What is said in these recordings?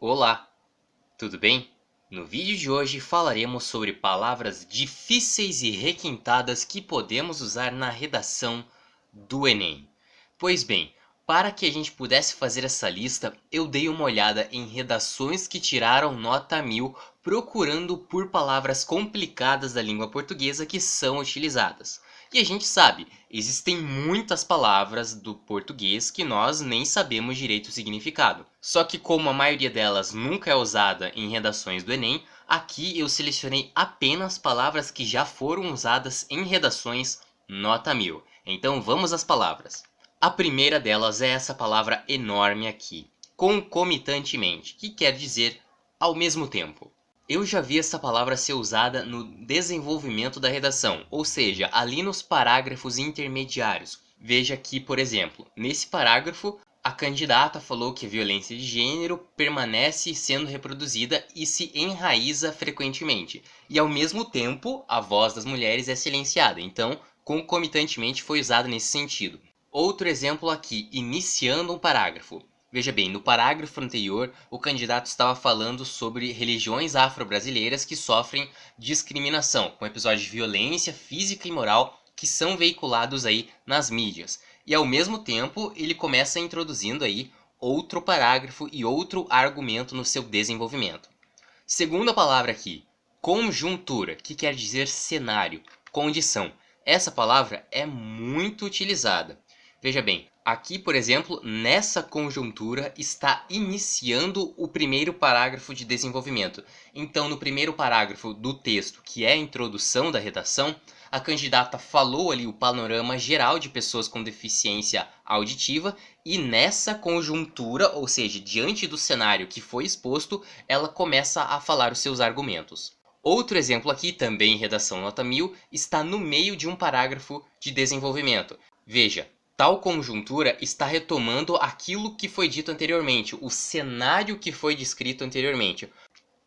Olá, tudo bem? No vídeo de hoje falaremos sobre palavras difíceis e requintadas que podemos usar na redação do Enem. Pois bem, para que a gente pudesse fazer essa lista, eu dei uma olhada em redações que tiraram nota 1000 procurando por palavras complicadas da língua portuguesa que são utilizadas. E a gente sabe, existem muitas palavras do português que nós nem sabemos direito o significado. Só que como a maioria delas nunca é usada em redações do Enem, aqui eu selecionei apenas palavras que já foram usadas em redações nota 1000. Então vamos às palavras. A primeira delas é essa palavra enorme aqui, concomitantemente, que quer dizer ao mesmo tempo. Eu já vi essa palavra ser usada no desenvolvimento da redação, ou seja, ali nos parágrafos intermediários. Veja aqui, por exemplo, nesse parágrafo, a candidata falou que a violência de gênero permanece sendo reproduzida e se enraiza frequentemente. E ao mesmo tempo, a voz das mulheres é silenciada. Então, concomitantemente foi usada nesse sentido. Outro exemplo aqui, iniciando um parágrafo. Veja bem, no parágrafo anterior, o candidato estava falando sobre religiões afro-brasileiras que sofrem discriminação, com episódios de violência física e moral que são veiculados aí nas mídias. E ao mesmo tempo, ele começa introduzindo aí outro parágrafo e outro argumento no seu desenvolvimento. Segunda palavra aqui, conjuntura, que quer dizer cenário, condição. Essa palavra é muito utilizada. Veja bem, aqui, por exemplo, nessa conjuntura está iniciando o primeiro parágrafo de desenvolvimento. Então, no primeiro parágrafo do texto, que é a introdução da redação, a candidata falou ali o panorama geral de pessoas com deficiência auditiva e nessa conjuntura, ou seja, diante do cenário que foi exposto, ela começa a falar os seus argumentos. Outro exemplo aqui, também em redação nota 1000, está no meio de um parágrafo de desenvolvimento. Veja, tal conjuntura está retomando aquilo que foi dito anteriormente, o cenário que foi descrito anteriormente.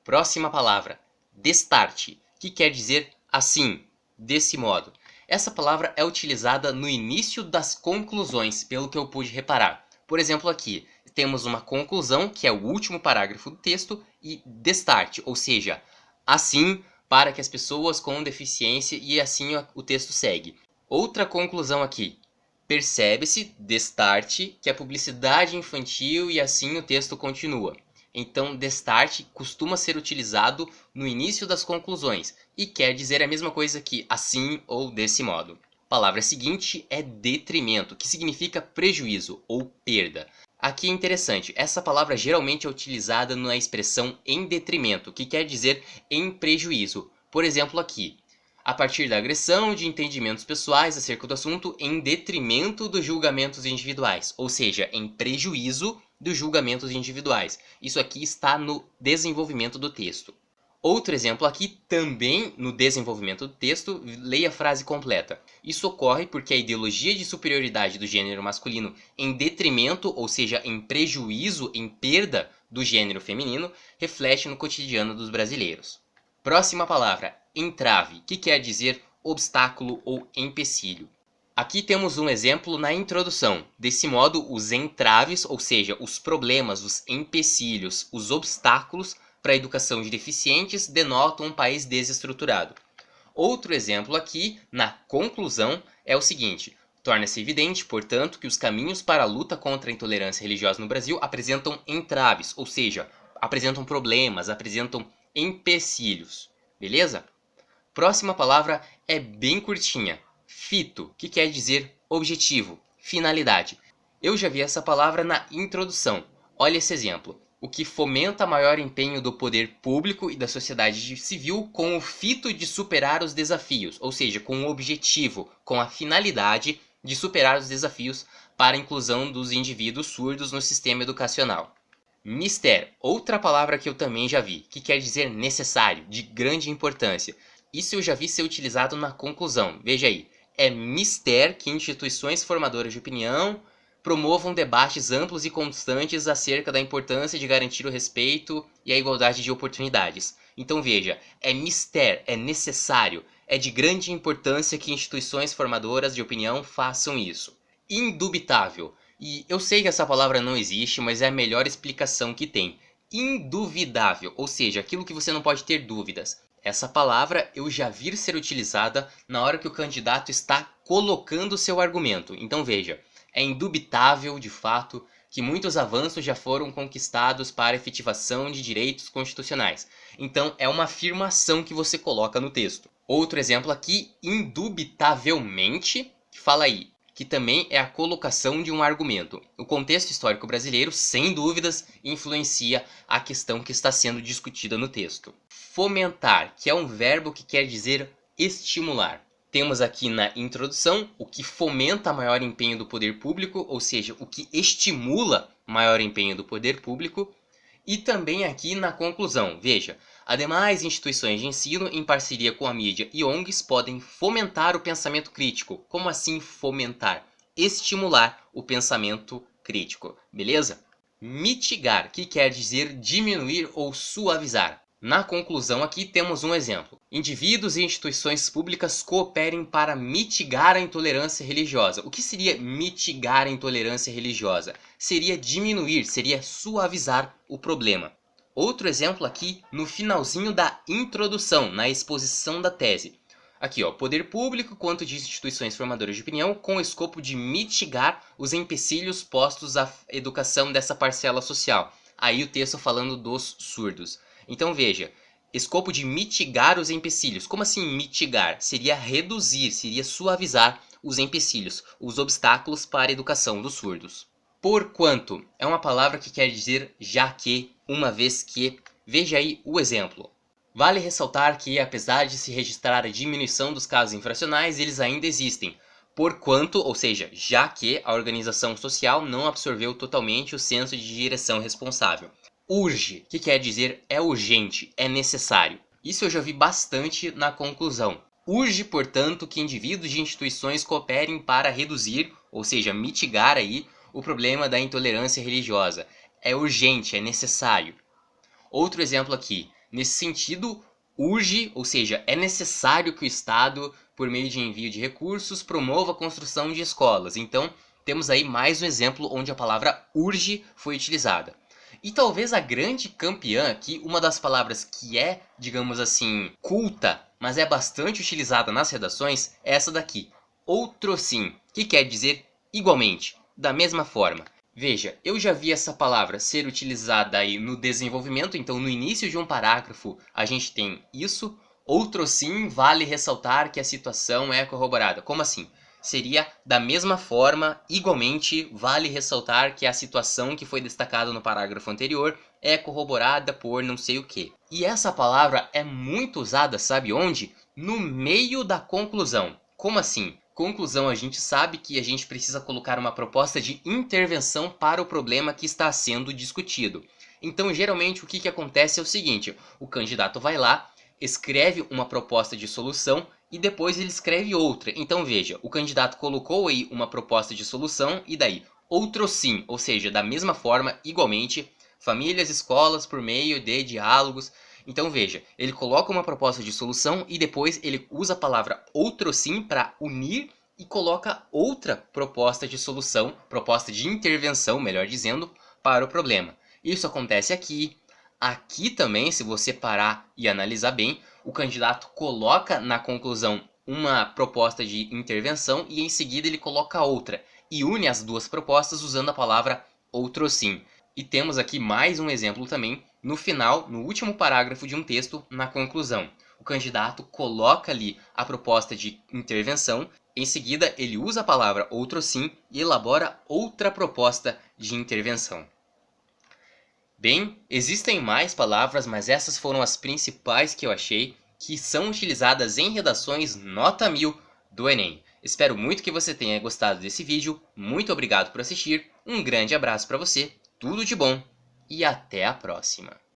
Próxima palavra, destarte, que quer dizer assim, desse modo. Essa palavra é utilizada no início das conclusões, pelo que eu pude reparar. Por exemplo, aqui temos uma conclusão, que é o último parágrafo do texto, e destarte, ou seja, assim para que as pessoas com deficiência e assim o texto segue. Outra conclusão aqui. Percebe-se, destarte, que é publicidade infantil e assim o texto continua. Então, destarte costuma ser utilizado no início das conclusões e quer dizer a mesma coisa que assim ou desse modo. A palavra seguinte é detrimento, que significa prejuízo ou perda. Aqui é interessante, essa palavra geralmente é utilizada na expressão em detrimento, que quer dizer em prejuízo. Por exemplo, aqui, a partir da agressão de entendimentos pessoais acerca do assunto em detrimento dos julgamentos individuais, ou seja, em prejuízo dos julgamentos individuais. Isso aqui está no desenvolvimento do texto. Outro exemplo aqui, também no desenvolvimento do texto, leia a frase completa. Isso ocorre porque a ideologia de superioridade do gênero masculino em detrimento, ou seja, em prejuízo, em perda do gênero feminino, reflete no cotidiano dos brasileiros. Próxima palavra, entrave, que quer dizer obstáculo ou empecilho. Aqui temos um exemplo na introdução. Desse modo, os entraves, ou seja, os problemas, os empecilhos, os obstáculos para a educação de deficientes denotam um país desestruturado. Outro exemplo aqui, na conclusão, é o seguinte. Torna-se evidente, portanto, que os caminhos para a luta contra a intolerância religiosa no Brasil apresentam entraves, ou seja, apresentam problemas, apresentam empecilhos. Beleza? Próxima palavra é bem curtinha. Fito, que quer dizer objetivo, finalidade. Eu já vi essa palavra na introdução. Olha esse exemplo. O que fomenta maior empenho do poder público e da sociedade civil com o fito de superar os desafios, ou seja, com o objetivo, com a finalidade de superar os desafios para a inclusão dos indivíduos surdos no sistema educacional. Mister, outra palavra que eu também já vi, que quer dizer necessário, de grande importância. Isso eu já vi ser utilizado na conclusão. Veja aí, é mister que instituições formadoras de opinião promovam debates amplos e constantes acerca da importância de garantir o respeito e a igualdade de oportunidades. Então veja, é mister, é necessário, é de grande importância que instituições formadoras de opinião façam isso. Indubitável. E eu sei que essa palavra não existe, mas é a melhor explicação que tem. induvidável, ou seja, aquilo que você não pode ter dúvidas. Essa palavra eu já vi ser utilizada na hora que o candidato está colocando seu argumento. Então veja, é indubitável, de fato, que muitos avanços já foram conquistados para a efetivação de direitos constitucionais. Então é uma afirmação que você coloca no texto. Outro exemplo aqui, indubitavelmente, que fala aí, que também é a colocação de um argumento. O contexto histórico brasileiro, sem dúvidas, influencia a questão que está sendo discutida no texto. Fomentar, que é um verbo que quer dizer estimular. Temos aqui na introdução o que fomenta maior empenho do poder público, ou seja, o que estimula maior empenho do poder público. E também aqui na conclusão, veja, ademais instituições de ensino, em parceria com a mídia e ONGs, podem fomentar o pensamento crítico. Como assim fomentar? Estimular o pensamento crítico, beleza? Mitigar, que quer dizer diminuir ou suavizar. Na conclusão aqui temos um exemplo. Indivíduos e instituições públicas cooperem para mitigar a intolerância religiosa. O que seria mitigar a intolerância religiosa? Seria diminuir, seria suavizar o problema. Outro exemplo aqui no finalzinho da introdução, na exposição da tese. Aqui, ó, poder público quanto de instituições formadoras de opinião com o escopo de mitigar os empecilhos postos à educação dessa parcela social. Aí o texto falando dos surdos. Então veja, escopo de mitigar os empecilhos. Como assim mitigar? Seria reduzir, seria suavizar os empecilhos, os obstáculos para a educação dos surdos. Porquanto é uma palavra que quer dizer já que, uma vez que. Veja aí o exemplo. Vale ressaltar que, apesar de se registrar a diminuição dos casos infracionais, eles ainda existem. Porquanto, ou seja, já que a organização social não absorveu totalmente o senso de direção responsável. Urge, que quer dizer é urgente, é necessário. Isso eu já vi bastante na conclusão. Urge, portanto, que indivíduos e instituições cooperem para reduzir, ou seja, mitigar aí, o problema da intolerância religiosa. É urgente, é necessário. Outro exemplo aqui. Nesse sentido, urge, ou seja, é necessário que o Estado, por meio de envio de recursos, promova a construção de escolas. Então, temos aí mais um exemplo onde a palavra urge foi utilizada. E talvez a grande campeã aqui, uma das palavras que é, digamos assim, culta, mas é bastante utilizada nas redações, é essa daqui, outrossim, que quer dizer igualmente, da mesma forma. Veja, eu já vi essa palavra ser utilizada aí no desenvolvimento, então no início de um parágrafo a gente tem isso. Outrossim, vale ressaltar que a situação é corroborada. Como assim? Seria da mesma forma, igualmente, vale ressaltar que a situação que foi destacada no parágrafo anterior é corroborada por não sei o que. E essa palavra é muito usada, sabe onde? No meio da conclusão. Como assim? Conclusão, a gente sabe que a gente precisa colocar uma proposta de intervenção para o problema que está sendo discutido. Então, geralmente, o que acontece é o seguinte, o candidato vai lá, escreve uma proposta de solução e depois ele escreve outra. Então veja, o candidato colocou aí uma proposta de solução e daí outrossim, ou seja, da mesma forma, igualmente, famílias, escolas por meio de diálogos. Então veja, ele coloca uma proposta de solução e depois ele usa a palavra outrossim para unir e coloca outra proposta de solução, proposta de intervenção, melhor dizendo, para o problema. Isso acontece aqui. Aqui também, se você parar e analisar bem, o candidato coloca na conclusão uma proposta de intervenção e em seguida ele coloca outra e une as duas propostas usando a palavra outrossim. E temos aqui mais um exemplo também no final, no último parágrafo de um texto, na conclusão. O candidato coloca ali a proposta de intervenção, em seguida ele usa a palavra outrossim e elabora outra proposta de intervenção. Bem, existem mais palavras, mas essas foram as principais que eu achei que são utilizadas em redações nota 1000 do Enem. Espero muito que você tenha gostado desse vídeo, muito obrigado por assistir, um grande abraço para você, tudo de bom e até a próxima!